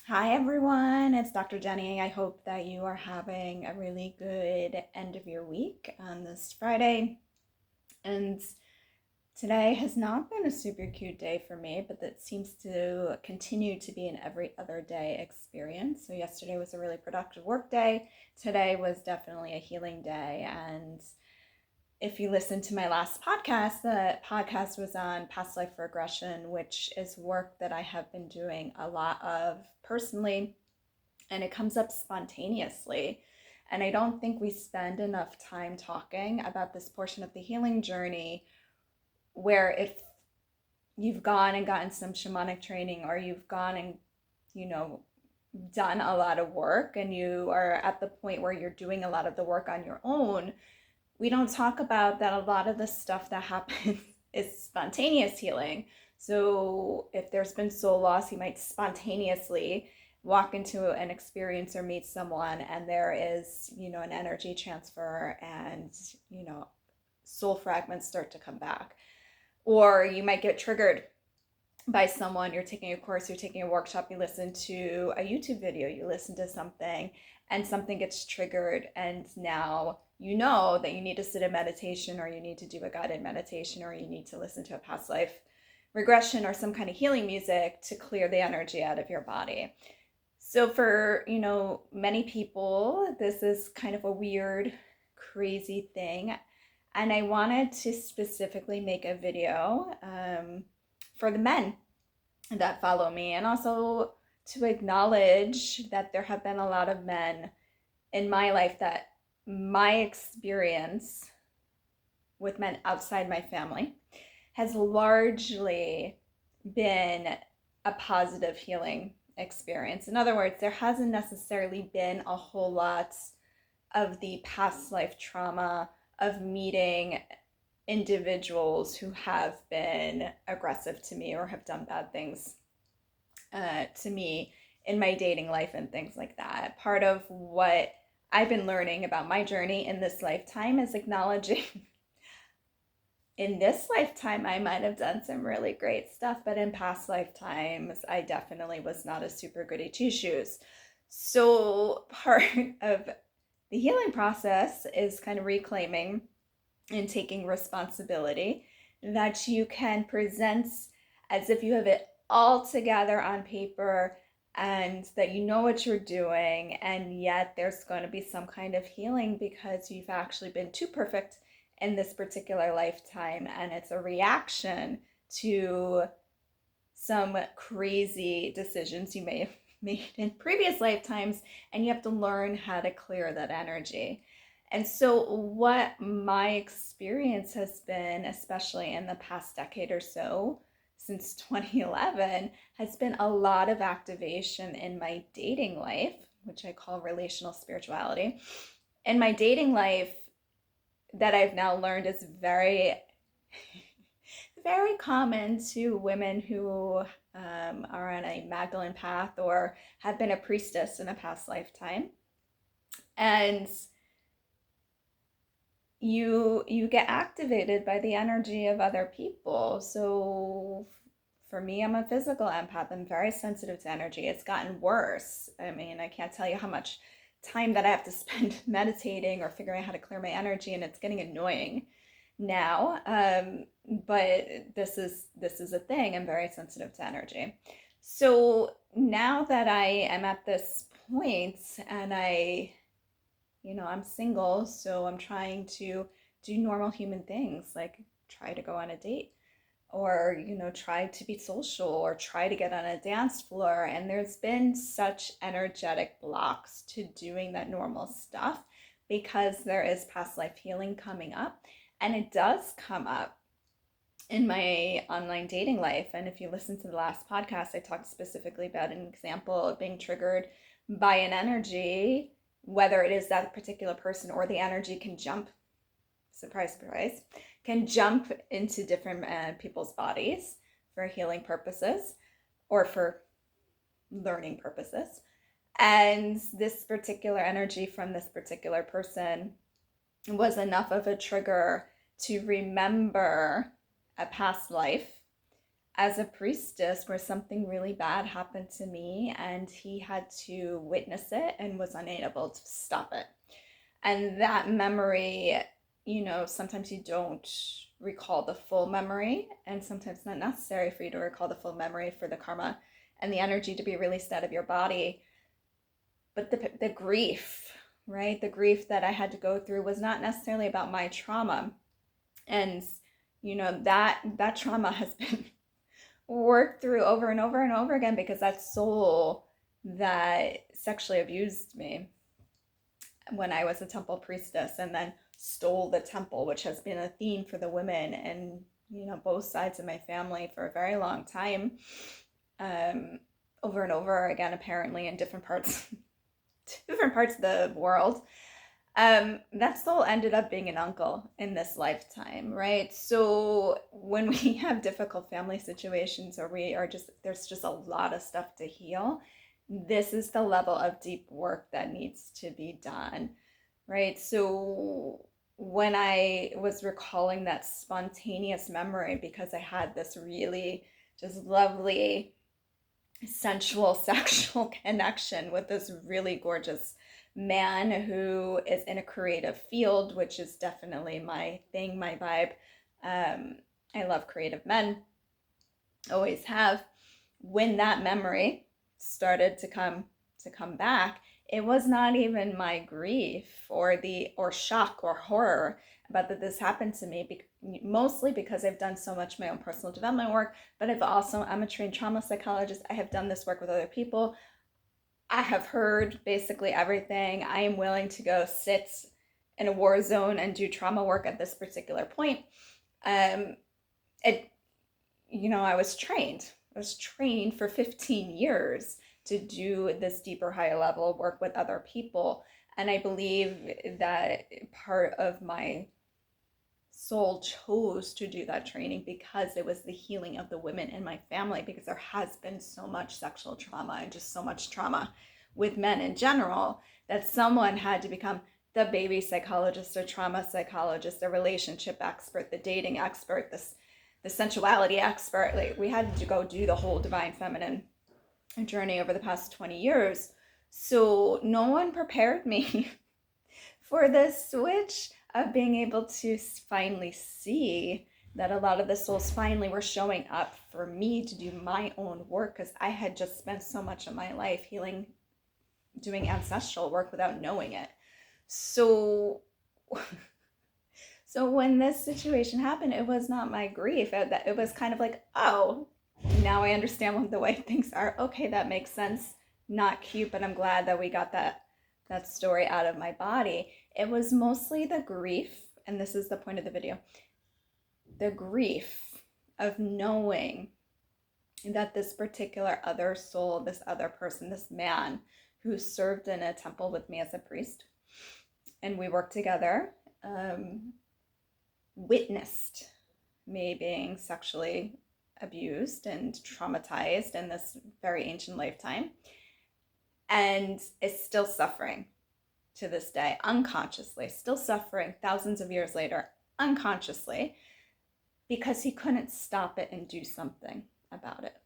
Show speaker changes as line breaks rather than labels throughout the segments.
Hi everyone, it's Dr. Jenny. I hope that you are having a really good end of your week on this Friday. And today has not been a super cute day for me, but that seems to continue to be an every other day experience. So yesterday was a really productive work day. Today was definitely a healing day. And if you listen to my last podcast, the podcast was on past life regression, which is work that I have been doing a lot of personally, and it comes up spontaneously. And I don't think we spend enough time talking about this portion of the healing journey where if you've gone and gotten some shamanic training, or you've gone and, you know, done a lot of work and you are at the point where you're doing a lot of the work on your own, we don't talk about that a lot of the stuff that happens is spontaneous healing. So if there's been soul loss, you might spontaneously walk into an experience or meet someone and there is, an energy transfer and, soul fragments start to come back. Or you might get triggered by someone. You're taking a course, you're taking a workshop, you listen to a YouTube video, you listen to something, and something gets triggered, and now you know that you need to sit in meditation, or you need to do a guided meditation, or you need to listen to a past life regression or some kind of healing music to clear the energy out of your body. So for, many people, this is kind of a weird, crazy thing. And I wanted to specifically make a video for the men that follow me, and also to acknowledge that there have been a lot of men in my life that my experience with men outside my family has largely been a positive healing experience. In other words, there hasn't necessarily been a whole lot of the past life trauma of meeting individuals who have been aggressive to me or have done bad things to me in my dating life and things like that. Part of what I've been learning about my journey in this lifetime is acknowledging in this lifetime I might have done some really great stuff, but in past lifetimes I definitely was not a super goody two shoes. So part of the healing process is kind of reclaiming and taking responsibility that you can present as if you have it all together on paper and that you know what you're doing, and yet there's going to be some kind of healing because you've actually been too perfect in this particular lifetime, and it's a reaction to some crazy decisions you may have made in previous lifetimes, and you have to learn how to clear that energy. And so what my experience has been, especially in the past decade or so, since 2011, has been a lot of activation in my dating life, which I call relational spirituality. In my dating life, that I've now learned is very, very common to women who are on a Magdalene path or have been a priestess in a past lifetime. And you get activated by the energy of other people. So for me, I'm a physical empath. I'm very sensitive to energy. It's gotten worse. I mean, I can't tell you how much time that I have to spend meditating or figuring out how to clear my energy, and it's getting annoying now. But this is a thing. I'm very sensitive to energy. So now that I am at this point and I'm single, so I'm trying to do normal human things like try to go on a date or, try to be social or try to get on a dance floor. And there's been such energetic blocks to doing that normal stuff because there is past life healing coming up. And it does come up in my online dating life. And if you listen to the last podcast, I talked specifically about an example of being triggered by an energy, whether it is that particular person or the energy can jump, surprise, surprise, can jump into different people's bodies for healing purposes or for learning purposes. And this particular energy from this particular person was enough of a trigger to remember a past life as a priestess where something really bad happened to me and he had to witness it and was unable to stop it. And that memory, sometimes you don't recall the full memory, and sometimes it's not necessary for you to recall the full memory for the karma and the energy to be released out of your body. But the grief, right? The grief that I had to go through was not necessarily about my trauma. And, that trauma has been worked through over and over and over again because that soul that sexually abused me when I was a temple priestess and then stole the temple, which has been a theme for the women and both sides of my family for a very long time, over and over again, apparently in different parts of the world. That soul ended up being an uncle in this lifetime, right? So when we have difficult family situations or there's just a lot of stuff to heal, this is the level of deep work that needs to be done, right? So when I was recalling that spontaneous memory, because I had this really just lovely sensual sexual connection with this really gorgeous man who is in a creative field, which is definitely my thing, my vibe. I love creative men, always have. When that memory started to come back, it was not even my grief or shock or horror about that this happened to me, mostly because I've done so much my own personal development work, but I'm a trained trauma psychologist. I have done this work with other people. I have heard basically everything. I am willing to go sit in a war zone and do trauma work at this particular point. I was trained for 15 years to do this deeper, higher level work with other people. And I believe that part of my soul chose to do that training because it was the healing of the women in my family, because there has been so much sexual trauma and just so much trauma with men in general that someone had to become the baby psychologist or trauma psychologist, the relationship expert, the dating expert, the sensuality expert. Like, we had to go do the whole divine feminine journey over the past 20 years. So no one prepared me for this switch of being able to finally see that a lot of the souls finally were showing up for me to do my own work, because I had just spent so much of my life healing, doing ancestral work without knowing it. So when this situation happened, it was not my grief. It was kind of like, oh, now I understand the way things are. Okay, that makes sense. Not cute, but I'm glad that we got that story out of my body. It was mostly the grief, and this is the point of the video, the grief of knowing that this particular other soul, this other person, this man who served in a temple with me as a priest, and we worked together, witnessed me being sexually abused and traumatized in this very ancient lifetime, and is still suffering to this day, unconsciously, still suffering thousands of years later, unconsciously, because he couldn't stop it and do something about it.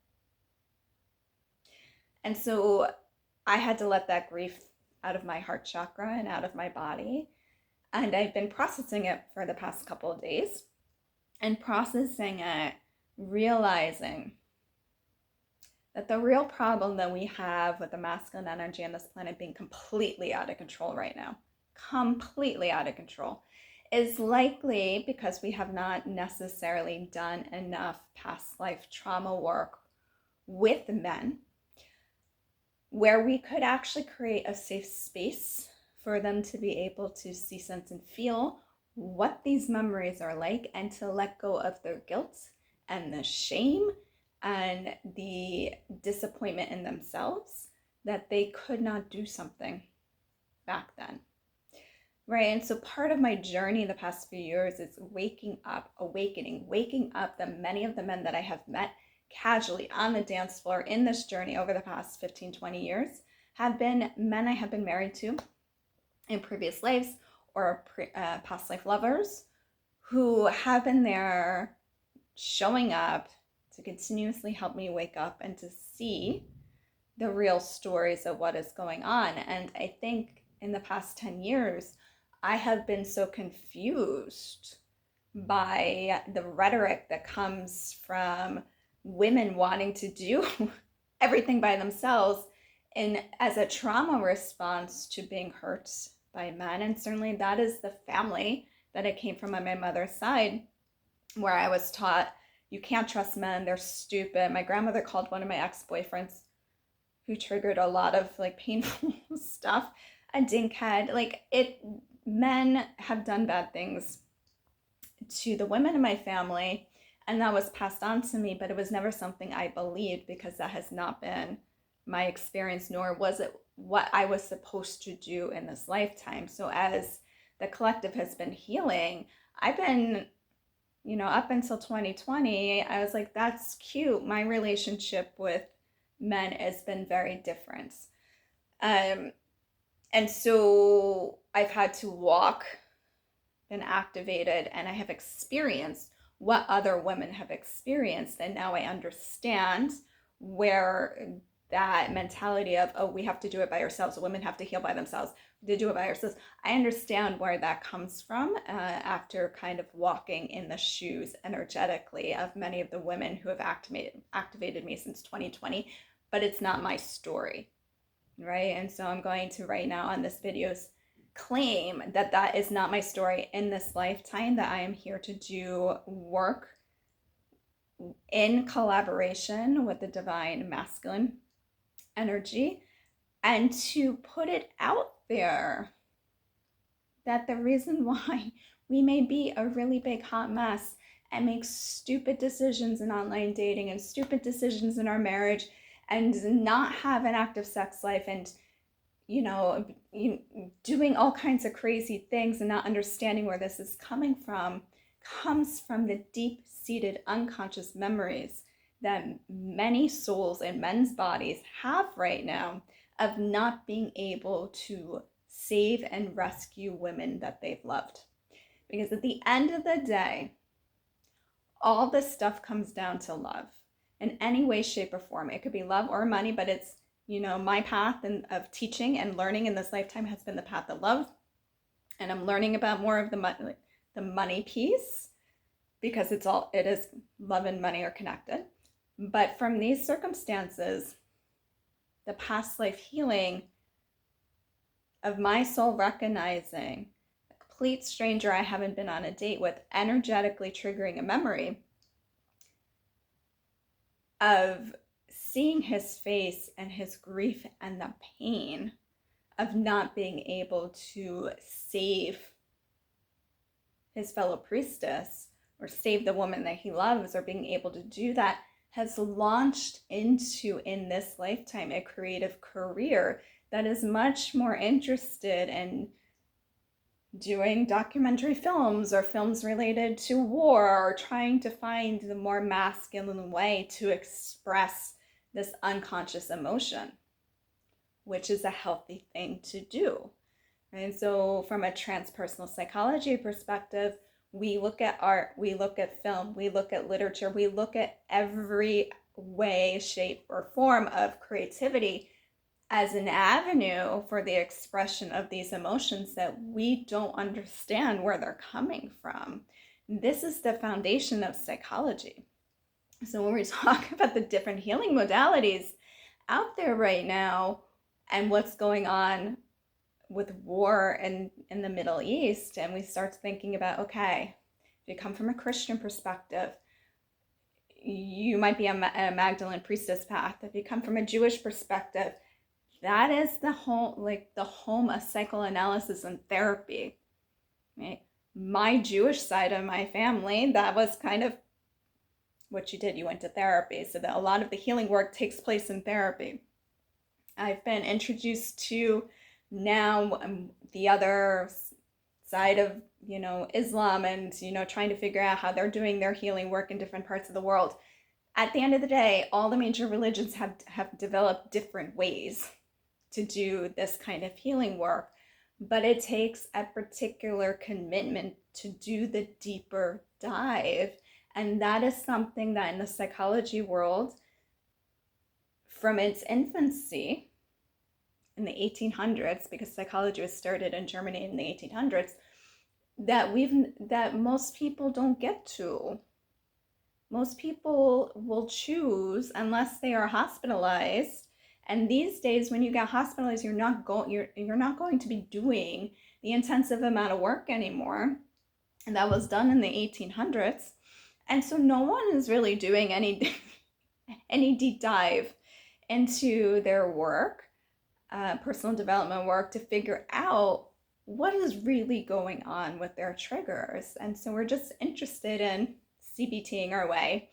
And so I had to let that grief out of my heart chakra and out of my body. And I've been processing it for the past couple of days, and processing it, realizing that the real problem that we have with the masculine energy on this planet being completely out of control right now, completely out of control, is likely because we have not necessarily done enough past life trauma work with men, where we could actually create a safe space for them to be able to see, sense, and feel what these memories are like, and to let go of their guilt and the shame and the disappointment in themselves that they could not do something back then, right? And so part of my journey the past few years is waking up that many of the men that I have met casually on the dance floor in this journey over the past 15, 20 years have been men I have been married to in previous lives, or past life lovers, who have been there showing up, to continuously help me wake up and to see the real stories of what is going on. And I think in the past 10 years, I have been so confused by the rhetoric that comes from women wanting to do everything by themselves and as a trauma response to being hurt by men. And certainly that is the family that I came from on my mother's side, where I was taught you can't trust men, they're stupid. My grandmother called one of my ex-boyfriends, who triggered a lot of like painful stuff, a dinkhead. Like, men have done bad things to the women in my family, and that was passed on to me, but it was never something I believed, because that has not been my experience, nor was it what I was supposed to do in this lifetime. So as the collective has been healing, I've been, up until 2020, I was like, that's cute. My relationship with men has been very different. And so I've had to walk, been activated, and I have experienced what other women have experienced. And now I understand where that mentality of, oh, we have to do it by ourselves, women have to heal by themselves, to do it by ourselves. I understand where that comes from after kind of walking in the shoes energetically of many of the women who have activated me since 2020, but it's not my story, right? And so I'm going to right now on this video's claim that that is not my story in this lifetime, that I am here to do work in collaboration with the divine masculine energy, and to put it out there that the reason why we may be a really big hot mess and make stupid decisions in online dating and stupid decisions in our marriage and not have an active sex life and doing all kinds of crazy things and not understanding where this is coming from, comes from the deep-seated unconscious memories that many souls in men's bodies have right now of not being able to save and rescue women that they've loved. Because at the end of the day, all this stuff comes down to love in any way, shape, or form. It could be love or money, but it's, my path of teaching and learning in this lifetime has been the path of love. And I'm learning about more of the money piece, because it is love and money are connected. But from these circumstances, the past life healing of my soul recognizing a complete stranger I haven't been on a date with, energetically triggering a memory of seeing his face and his grief and the pain of not being able to save his fellow priestess or save the woman that he loves, or being able to do that, has launched into, in this lifetime, a creative career that is much more interested in doing documentary films or films related to war, or trying to find the more masculine way to express this unconscious emotion, which is a healthy thing to do. And so from a transpersonal psychology perspective, we look at art, we look at film, we look at literature, we look at every way, shape, or form of creativity as an avenue for the expression of these emotions that we don't understand where they're coming from. This is the foundation of psychology. So when we talk about the different healing modalities out there right now and what's going on with war in the Middle East, and we start thinking about, okay, if you come from a Christian perspective, you might be a Magdalene priestess path. If you come from a Jewish perspective, that is the home of psychoanalysis and therapy. Right? My Jewish side of my family, that was kind of what you did. You went to therapy. So that a lot of the healing work takes place in therapy. I've been introduced to now the other side of, Islam, and, trying to figure out how they're doing their healing work in different parts of the world. At the end of the day, all the major religions have developed different ways to do this kind of healing work, but it takes a particular commitment to do the deeper dive And that is something that in the psychology world, from its infancy in the 1800s, because psychology was started in Germany in the 1800s, that most people don't get to. Most people will choose, unless they are hospitalized. And these days, when you get hospitalized, you're not going to be doing the intensive amount of work anymore. And that was done in the 1800s. And so no one is really doing any deep dive into their work, personal development work, to figure out what is really going on with their triggers. And so we're just interested in CBTing our way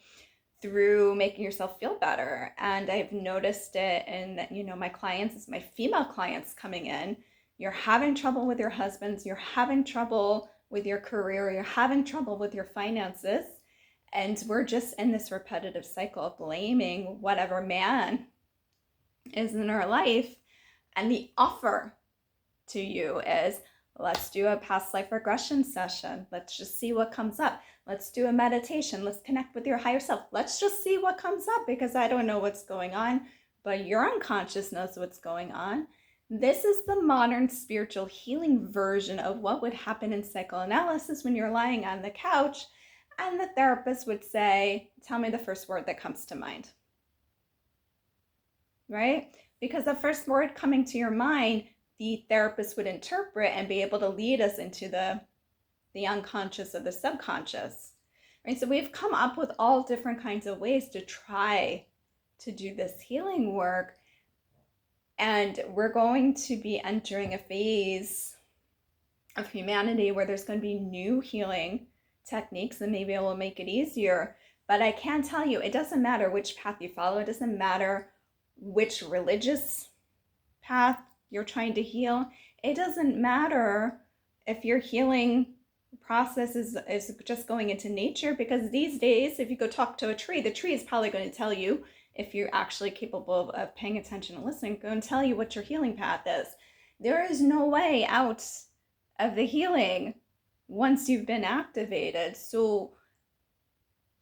through making yourself feel better. And I've noticed it in, my clients, my female clients coming in. You're having trouble with your husbands, you're having trouble with your career, you're having trouble with your finances. And we're just in this repetitive cycle of blaming whatever man is in our life. And the offer to you is, let's do a past life regression session. Let's just see what comes up. Let's do a meditation. Let's connect with your higher self. Let's just see what comes up, because I don't know what's going on, but your unconscious knows what's going on. This is the modern spiritual healing version of what would happen in psychoanalysis when you're lying on the couch and the therapist would say, tell me the first word that comes to mind. Right? Because the first word coming to your mind, the therapist would interpret and be able to lead us into the unconscious or the subconscious. Right? So we've come up with all different kinds of ways to try to do this healing work. And we're going to be entering a phase of humanity where there's going to be new healing techniques, and maybe it will make it easier. But I can tell you, it doesn't matter which path you follow. It doesn't matter which religious path you're trying to heal. It doesn't matter if your healing process is just going into nature, because these days, if you go talk to a tree, the tree is probably going to tell you, if you're actually capable of paying attention and listening, going to tell you what your healing path is. There is no way out of the healing once you've been activated. So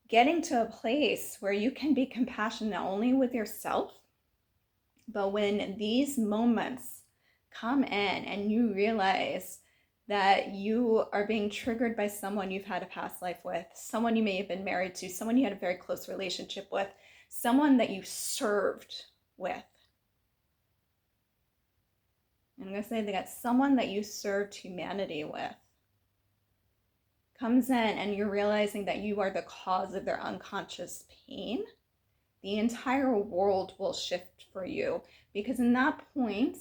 getting to a place where you can be compassionate not only with yourself, but when these moments come in and you realize that you are being triggered by someone you've had a past life with, someone you may have been married to, someone you had a very close relationship with, someone that you served with. I'm going to say that someone that you served humanity with comes in and you're realizing that you are the cause of their unconscious pain, the entire world will shift for you, because in that point,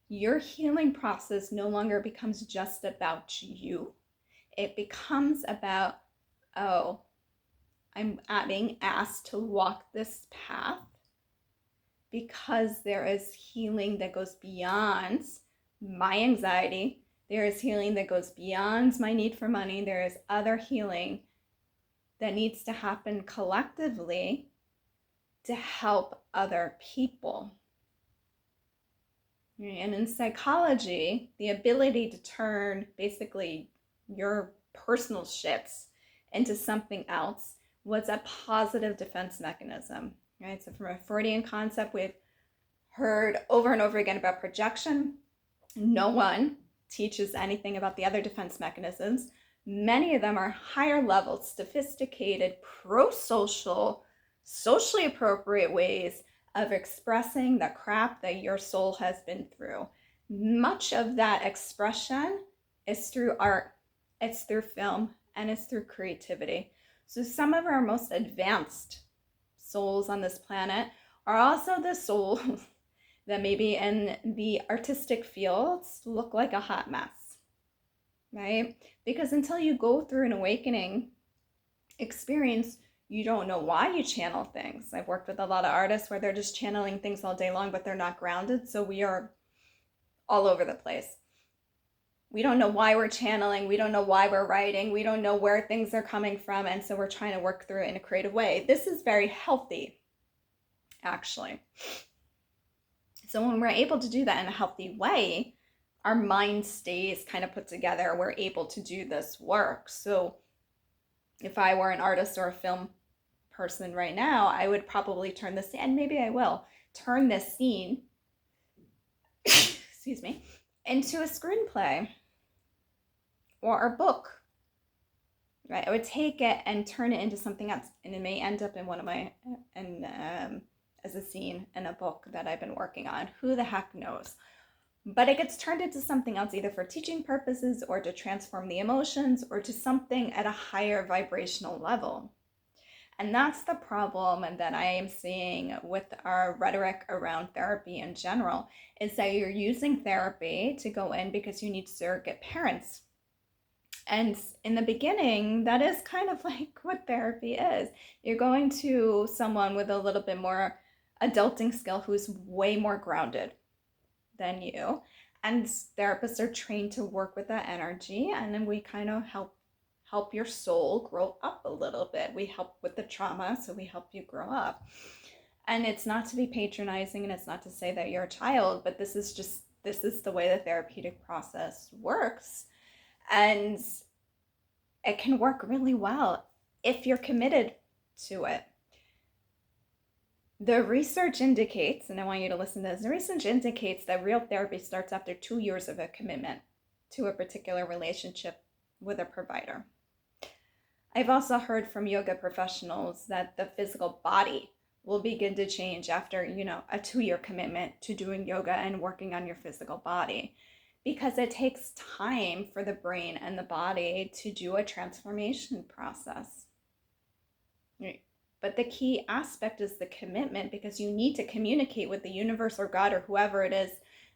your healing process no longer becomes just about you. It becomes about, oh, I'm being asked to walk this path because there is healing that goes beyond my anxiety. There is healing that goes beyond my need for money. There is other healing that needs to happen collectively to help other people. And in psychology, the ability to turn basically your personal shits into something else was a positive defense mechanism, right? So from a Freudian concept, we've heard over and over again about projection. No one teaches anything about the other defense mechanisms. Many of them are higher level, sophisticated, pro-social, socially appropriate ways of expressing the crap that your soul has been through. Much of that expression is through art, it's through film, and it's through creativity. So some of our most advanced souls on this planet are also the souls that maybe in the artistic fields look like a hot mess, right? Because until you go through an awakening experience, you don't know why you channel things. I've worked with a lot of artists where they're just channeling things all day long, but they're not grounded. So we are all over the place. We don't know why we're channeling. We don't know why we're writing. We don't know where things are coming from. And so we're trying to work through it in a creative way. This is very healthy, actually. So when we're able to do that in a healthy way, our mind stays kind of put together. We're able to do this work. So If I were an artist or a film person right now, I would probably turn this, and maybe I will, turn this scene, excuse me, into a screenplay or a book, right? I would take it and turn it into something else, and it may end up in one of my, as a scene in a book that I've been working on. Who the heck knows? But it gets turned into something else, either for teaching purposes or to transform the emotions or to something at a higher vibrational level. And that's the problem that I am seeing with our rhetoric around therapy in general, is that you're using therapy to go in because you need surrogate parents. And in the beginning, that is kind of like what therapy is. You're going to someone with a little bit more adulting skill who's way more grounded than you. And therapists are trained to work with that energy. And then we kind of help your soul grow up a little bit. We help with the trauma, so we help you grow up. And it's not to be patronizing, and it's not to say that you're a child, but this is the way the therapeutic process works. And it can work really well if you're committed to it. The research indicates, and I want you to listen to this, the research indicates that real therapy starts after 2 years of a commitment to a particular relationship with a provider. I've also heard from yoga professionals that the physical body will begin to change after, a 2-year commitment to doing yoga and working on your physical body, because it takes time for the brain and the body to do a transformation process. But the key aspect is the commitment, because you need to communicate with the universe or God or whoever it is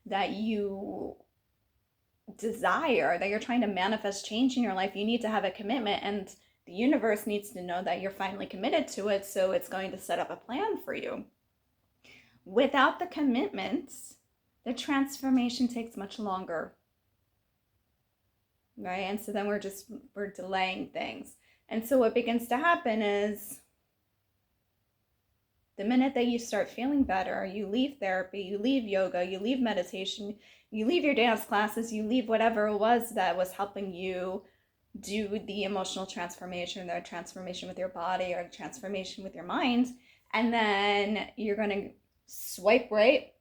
that you desire, that you're trying to manifest change in your life. You need to have a commitment, and the universe needs to know that you're finally committed to it, so it's going to set up a plan for you. Without the commitments, the transformation takes much longer, right? And so then we're delaying things. And so what begins to happen is, the minute that you start feeling better, you leave therapy, you leave yoga, you leave meditation, you leave your dance classes, you leave whatever it was that was helping you do the emotional transformation, the transformation with your body or the transformation with your mind, and then you're going to swipe right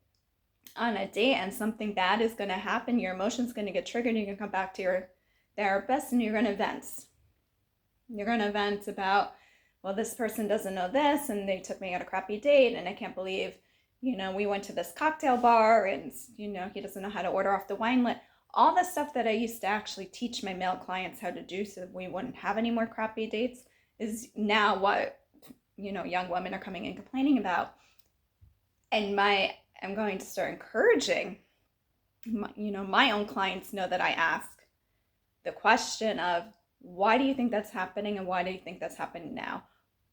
on a date and something bad is going to happen. Your emotion's going to get triggered, and you're going to come back to your therapist and you're going to vent. You're going to vent about, well, this person doesn't know this, and they took me on a crappy date, and I can't believe, we went to this cocktail bar, and, he doesn't know how to order off the wine list. All the stuff that I used to actually teach my male clients how to do so we wouldn't have any more crappy dates is now what, young women are coming and complaining about. And I'm going to start encouraging, my own clients know that I ask the question of, why do you think that's happening, and why do you think that's happening now?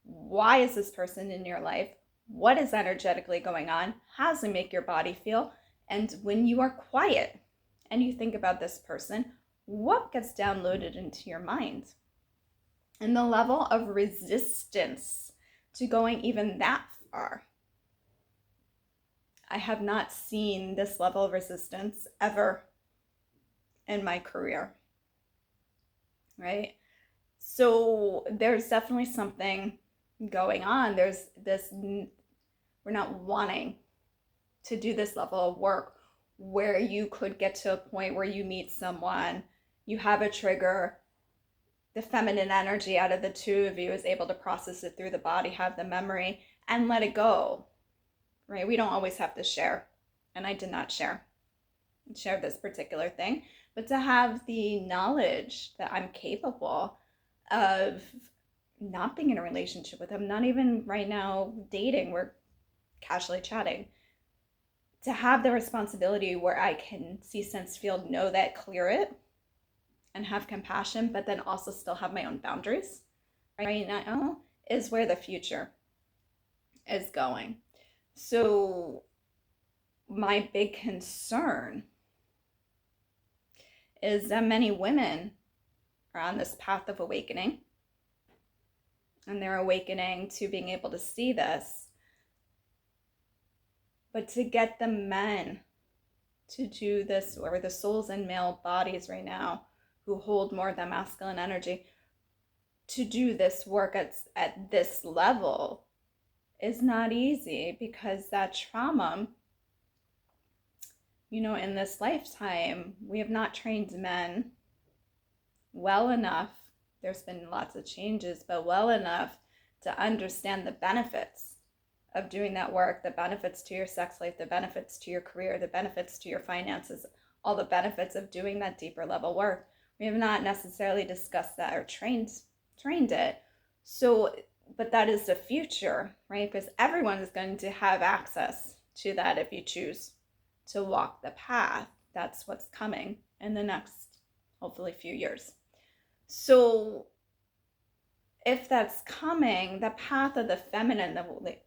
Why is this person in your life? What is energetically going on? How does it make your body feel? And when you are quiet and you think about this person, what gets downloaded into your mind? And the level of resistance to going even that far. I have not seen this level of resistance ever in my career, right? So there's definitely something going on. There's this, we're not wanting to do this level of work where you could get to a point where you meet someone, you have a trigger, the feminine energy out of the two of you is able to process it through the body, have the memory, and let it go, right? We don't always have to share, and I did not share this particular thing, but to have the knowledge that I'm capable of not being in a relationship with him, not even right now dating, we're casually chatting, to have the responsibility where I can see, sense, feel, know that, clear it, and have compassion, but then also still have my own boundaries right now is where the future is going. So my big concern is that many women are on this path of awakening, and they're awakening to being able to see this. But to get the men to do this, or the souls in male bodies right now who hold more of that masculine energy, to do this work at this level is not easy, because that trauma, in this lifetime, we have not trained men well enough. There's been lots of changes, but well enough to understand the benefits of doing that work, the benefits to your sex life, the benefits to your career, the benefits to your finances, all the benefits of doing that deeper level work. We have not necessarily discussed that or trained it. So, but that is the future, right? Because everyone is going to have access to that if you choose to walk the path. That's what's coming in the next, hopefully, few years. So if that's coming, the path of the feminine,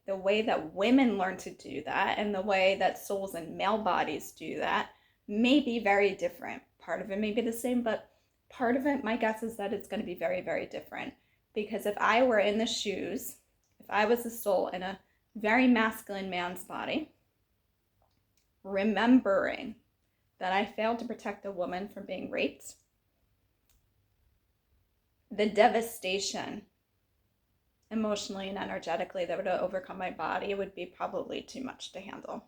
the way that women learn to do that, and the way that souls in male bodies do that, may be very different. Part of it may be the same, but part of it, my guess is that it's going to be very, very different. Because if I were in the shoes, if I was a soul in a very masculine man's body, remembering that I failed to protect a woman from being raped, the devastation emotionally and energetically that would overcome my body would be probably too much to handle.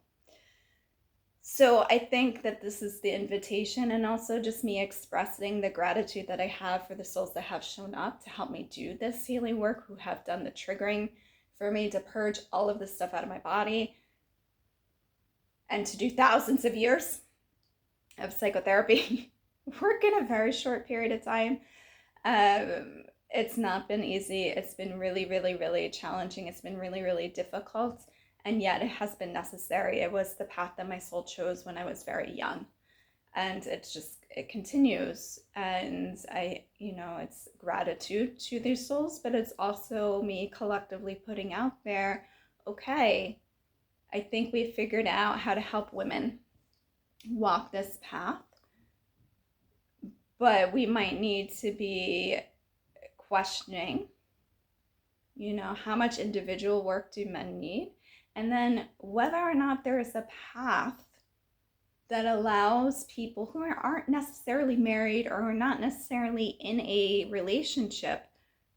So I think that this is the invitation, and also just me expressing the gratitude that I have for the souls that have shown up to help me do this healing work, who have done the triggering for me to purge all of this stuff out of my body, and to do thousands of years of psychotherapy work in a very short period of time. It's not been easy. It's been really, really, really challenging. It's been really, really difficult. And yet it has been necessary. It was the path that my soul chose when I was very young. And it continues. And it's gratitude to these souls, but it's also me collectively putting out there, okay, I think we've figured out how to help women walk this path, but we might need to be questioning, how much individual work do men need? And then whether or not there is a path that allows people who aren't necessarily married or are not necessarily in a relationship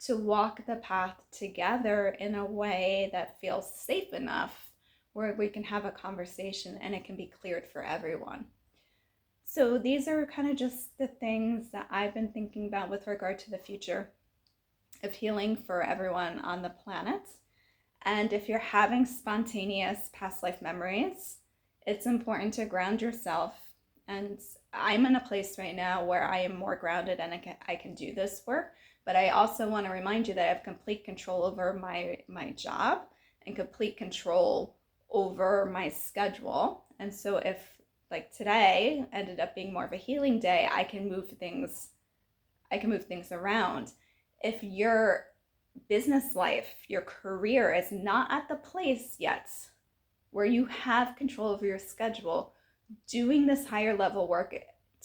to walk the path together in a way that feels safe enough, where we can have a conversation and it can be cleared for everyone. So these are kind of just the things that I've been thinking about with regard to the future of healing for everyone on the planet. And if you're having spontaneous past life memories, it's important to ground yourself. And I'm in a place right now where I am more grounded and I can do this work. But I also want to remind you that I have complete control over my job and complete control over my schedule. And so if, like, today ended up being more of a healing day, I can move things around. If your business life, your career is not at the place yet where you have control over your schedule, doing this higher level work,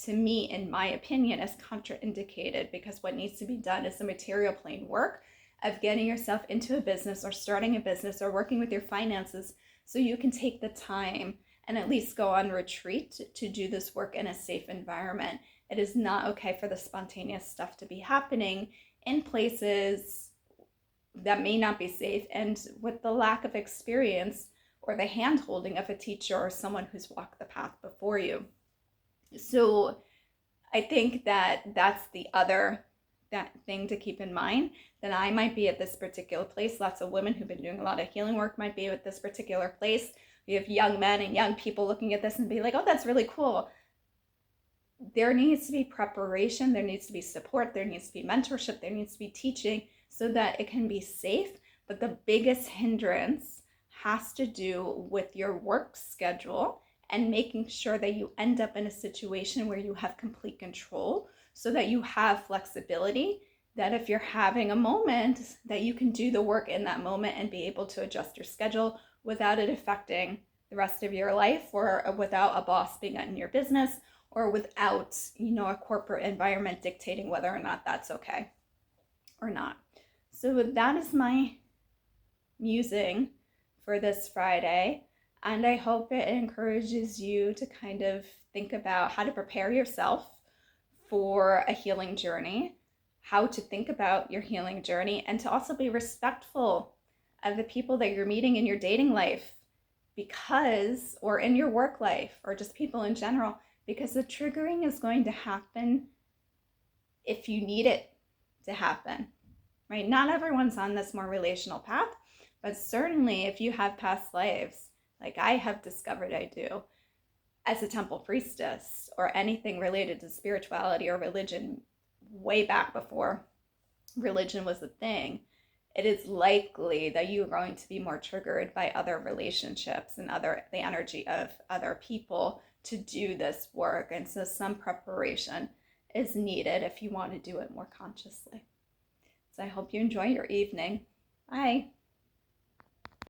to me, in my opinion, is contraindicated, because what needs to be done is the material plane work of getting yourself into a business or starting a business or working with your finances, so you can take the time and at least go on retreat to do this work in a safe environment. It is not okay for the spontaneous stuff to be happening in places that may not be safe, and with the lack of experience or the hand holding of a teacher or someone who's walked the path before you. So I think that that's that thing to keep in mind, that I might be at this particular place. Lots of women who've been doing a lot of healing work might be at this particular place. We have young men and young people looking at this and be like, oh, that's really cool. There needs to be preparation, there needs to be support, there needs to be mentorship, there needs to be teaching, so that it can be safe. But the biggest hindrance has to do with your work schedule and making sure that you end up in a situation where you have complete control, so that you have flexibility, that if you're having a moment, that you can do the work in that moment and be able to adjust your schedule without it affecting the rest of your life, or without a boss being in your business, or without, a corporate environment dictating whether or not that's okay or not. So that is my musing for this Friday. And I hope it encourages you to kind of think about how to prepare yourself for a healing journey, how to think about your healing journey, and to also be respectful of the people that you're meeting in your dating life, because, or in your work life, or just people in general, because the triggering is going to happen if you need it to happen, right? Not everyone's on this more relational path, but certainly if you have past lives, like I have discovered I do, as a temple priestess or anything related to spirituality or religion way back before religion was a thing, it is likely that you are going to be more triggered by other relationships and the energy of other people to do this work. And so some preparation is needed if you want to do it more consciously. So I hope you enjoy your evening. Bye.